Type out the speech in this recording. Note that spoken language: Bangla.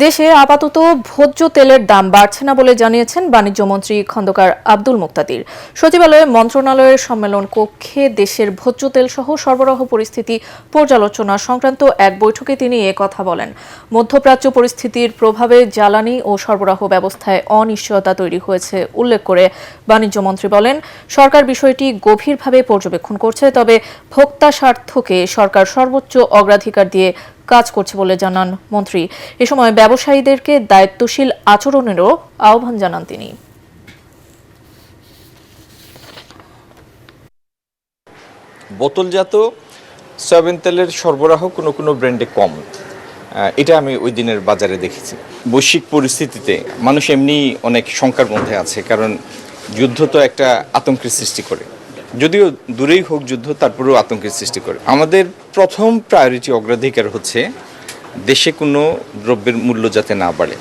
দেশে আপাতত ভোজ্য তেলের দাম বাড়ছে না বলে জানিয়েছেন বাণিজ্যমন্ত্রী খন্দকার আব্দুল মুক্তাদির। সচিবালয়ে মন্ত্রণালয়ের সম্মেলন কক্ষে দেশের ভোজ্য তেল সহ সরবরাহ পরিস্থিতি পর্যালোচনা সংক্রান্ত এক বৈঠকে তিনি কথা বলেন। মধ্যপ্রাচ্য পরিস্থিতির প্রভাবে জ্বালানি ও সরবরাহ ব্যবস্থায় অনিশ্চয়তা তৈরি হয়েছে উল্লেখ করে বাণিজ্যমন্ত্রী বলেন, সরকার বিষয়টি গভীরভাবে পর্যবেক্ষণ করছে, তবে ভোক্তা স্বার্থকে সরকার সর্বোচ্চ অগ্রাধিকার দিয়ে কাজ করছে বলে জানান মন্ত্রী। এ সময় ব্যবসায়ীদেরকে দায়িত্বশীল আচরণেরও আহ্বান জানান তিনি। বোতলজাত সয়াবিন তেলের সরবরাহ কোনো কোনো ব্র্যান্ডে কম, এটা আমি ওই দিনের বাজারে দেখেছি। বৈশ্বিক পরিস্থিতিতে মানুষ এমনি অনেক শঙ্কার মধ্যে আছে, কারণ যুদ্ধ তো একটা আতঙ্কের সৃষ্টি করে। যদিও দূরেই হোক যুদ্ধ, তারপরেও আতঙ্কের সৃষ্টি করে। আমাদের প্রথম প্রায়োরিটি অগ্রাধিকার হচ্ছে দেশে কোনো দ্রব্যের মূল্য যাতে না বাড়ে।